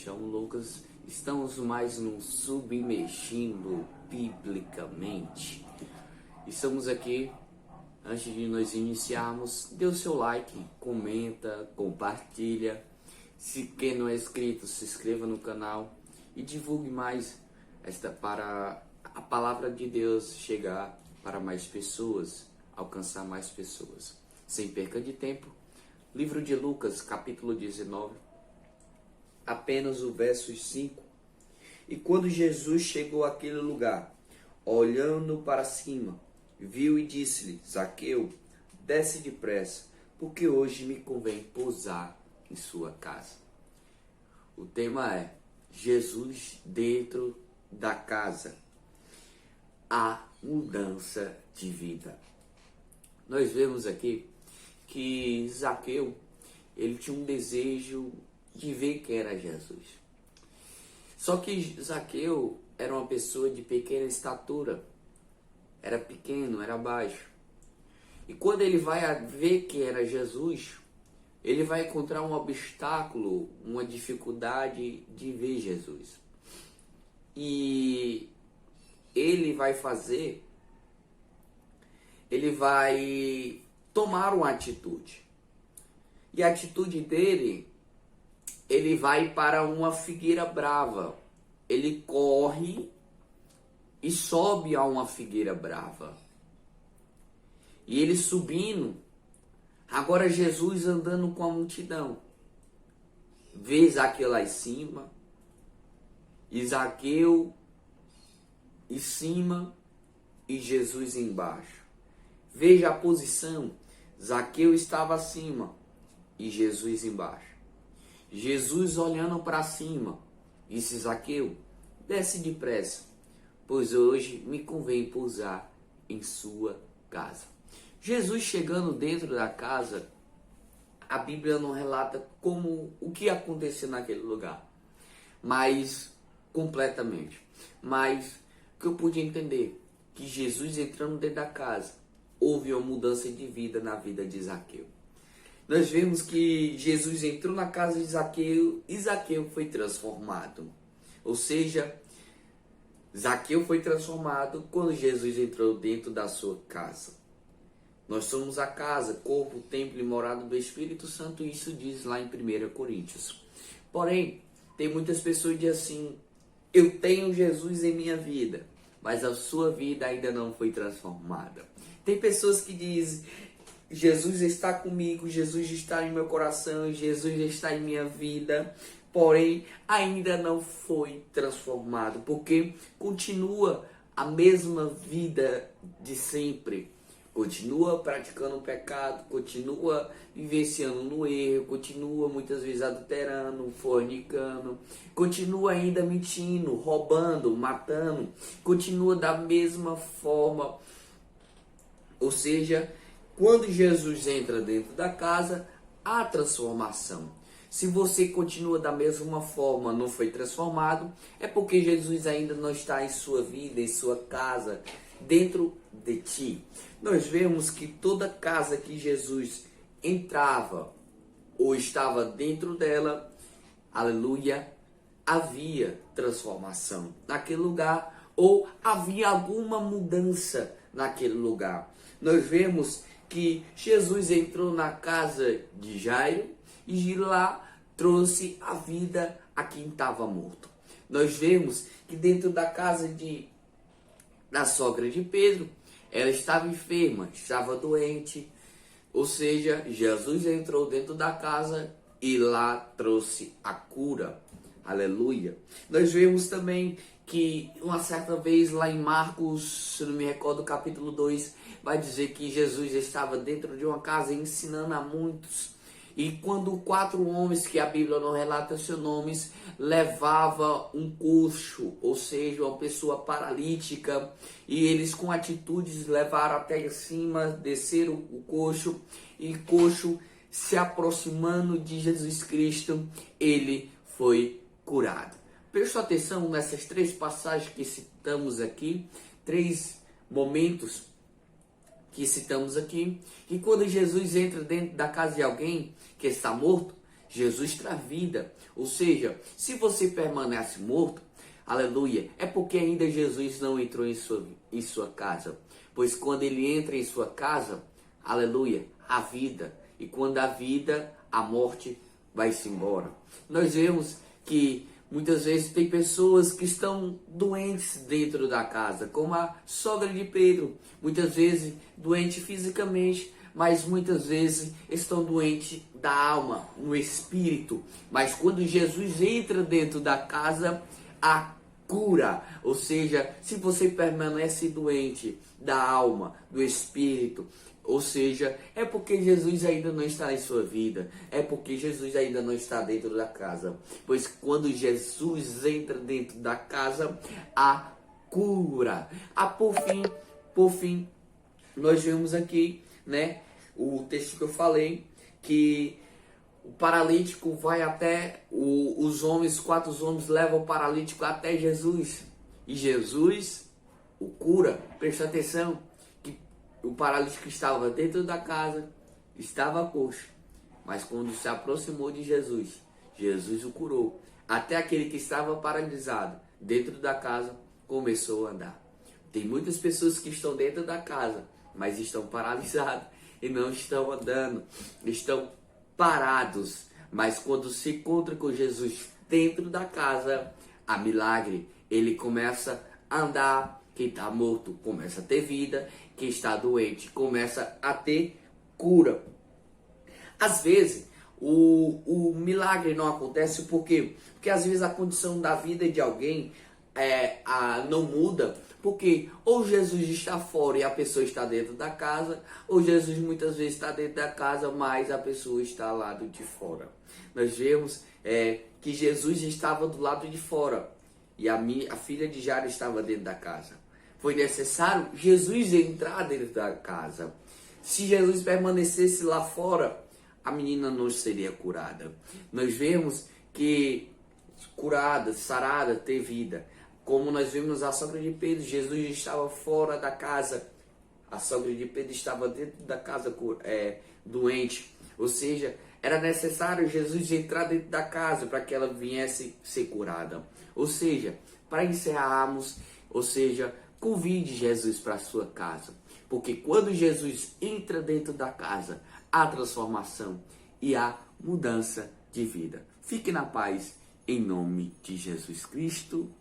chamo Lucas. Estamos mais no Submergindo Biblicamente. Estamos aqui, antes de nós iniciarmos, dê o seu like, comenta, compartilha. Se quem não é inscrito, se inscreva no canal e divulgue mais para a palavra de Deus chegar para mais pessoas, alcançar mais pessoas. Sem perca de tempo, livro de Lucas, capítulo 19, apenas o versos 5. E quando Jesus chegou àquele lugar, olhando para cima, viu e disse-lhe: Zaqueu, desce depressa, porque hoje me convém pousar em sua casa. O tema é Jesus dentro da casa. A mudança de vida. Nós vemos aqui que Zaqueu, ele tinha um desejo de ver quem era Jesus. Só que Zaqueu era uma pessoa de pequena estatura, era pequeno, era baixo. E quando ele vai ver quem era Jesus, ele vai encontrar um obstáculo, uma dificuldade de ver Jesus. E ele vai tomar uma atitude. E a atitude dele, ele vai para uma figueira brava. Ele corre e sobe a uma figueira brava. E ele subindo, agora Jesus andando com a multidão. Vê Zaqueu lá em cima, e Zaqueu em cima e Jesus embaixo. Veja a posição. Zaqueu estava acima e Jesus embaixo. Jesus olhando para cima, disse: Zaqueu, desce depressa, pois hoje me convém pousar em sua casa. Jesus chegando dentro da casa, a Bíblia não relata o que aconteceu naquele lugar, mas completamente. Mas o que eu pude entender, que Jesus entrando dentro da casa, houve uma mudança de vida na vida de Zaqueu. Nós vemos que Jesus entrou na casa de Zaqueu e Zaqueu foi transformado. Ou seja, Zaqueu foi transformado quando Jesus entrou dentro da sua casa. Nós somos a casa, corpo, templo e morada do Espírito Santo, isso diz lá em 1 Coríntios. Porém, tem muitas pessoas que dizem assim: eu tenho Jesus em minha vida, mas a sua vida ainda não foi transformada. Tem pessoas que dizem: Jesus está comigo, Jesus está em meu coração, Jesus está em minha vida, porém ainda não foi transformado, porque continua a mesma vida de sempre. Continua praticando o pecado, continua vivenciando no erro, continua muitas vezes adulterando, fornicando, continua ainda mentindo, roubando, matando, continua da mesma forma. Ou seja, quando Jesus entra dentro da casa, há transformação. Se você continua da mesma forma, não foi transformado, é porque Jesus ainda não está em sua vida, em sua casa, dentro de ti. Nós vemos que toda casa que Jesus entrava ou estava dentro dela, aleluia, havia transformação naquele lugar, ou havia alguma mudança naquele lugar. Nós vemos que Jesus entrou na casa de Jairo e de lá trouxe a vida a quem estava morto. Nós vemos que dentro da casa da sogra de Pedro, ela estava enferma, estava doente. Ou seja, Jesus entrou dentro da casa e lá trouxe a cura. Aleluia. Nós vemos também que uma certa vez lá em Marcos, se não me recordo, capítulo 2, vai dizer que Jesus estava dentro de uma casa ensinando a muitos. E quando 4 homens, que a Bíblia não relata seus nomes, levava um coxo, ou seja, uma pessoa paralítica, e eles com atitudes levaram até cima, desceram o coxo, e coxo se aproximando de Jesus Cristo, ele foi curado. Preste atenção nessas 3 passagens que citamos aqui, 3 momentos que citamos aqui, que quando Jesus entra dentro da casa de alguém que está morto, Jesus traz vida. Ou seja, se você permanece morto, aleluia, é porque ainda Jesus não entrou em sua casa. Pois quando ele entra em sua casa, aleluia, há vida. E quando há vida, a morte vai-se embora. Nós vemos que muitas vezes tem pessoas que estão doentes dentro da casa, como a sogra de Pedro. Muitas vezes doente fisicamente, mas muitas vezes estão doentes da alma, no espírito. Mas quando Jesus entra dentro da casa, há cura. Ou seja, se você permanece doente da alma, do espírito, ou seja, é porque Jesus ainda não está em sua vida. É porque Jesus ainda não está dentro da casa. Pois quando Jesus entra dentro da casa, há cura. Por fim, nós vemos aqui, né, o texto que eu falei, que o paralítico vai até, os homens, 4 homens levam o paralítico até Jesus. E Jesus o cura. Presta atenção, que o paralítico estava dentro da casa, estava coxo. Mas quando se aproximou de Jesus, Jesus o curou. Até aquele que estava paralisado dentro da casa começou a andar. Tem muitas pessoas que estão dentro da casa, mas estão paralisados e não estão andando, estão parados. Mas quando se encontra com Jesus dentro da casa, há milagre. Ele começa a andar. Quem está morto começa a ter vida. Quem está doente começa a ter cura. Às vezes o milagre não acontece porque às vezes a condição da vida de alguém não muda, porque ou Jesus está fora e a pessoa está dentro da casa, ou Jesus muitas vezes está dentro da casa, mas a pessoa está lá de fora. Nós vemos que Jesus estava do lado de fora e a filha de Jairo estava dentro da casa. Foi necessário Jesus entrar dentro da casa. Se Jesus permanecesse lá fora, a menina não seria curada. Nós vemos que curada, sarada, ter vida. Como nós vimos a sogra de Pedro, Jesus estava fora da casa. A sogra de Pedro estava dentro da casa doente. Ou seja, era necessário Jesus entrar dentro da casa para que ela viesse ser curada. Ou seja, para encerrarmos, convide Jesus para a sua casa. Porque quando Jesus entra dentro da casa, há transformação e há mudança de vida. Fique na paz, em nome de Jesus Cristo.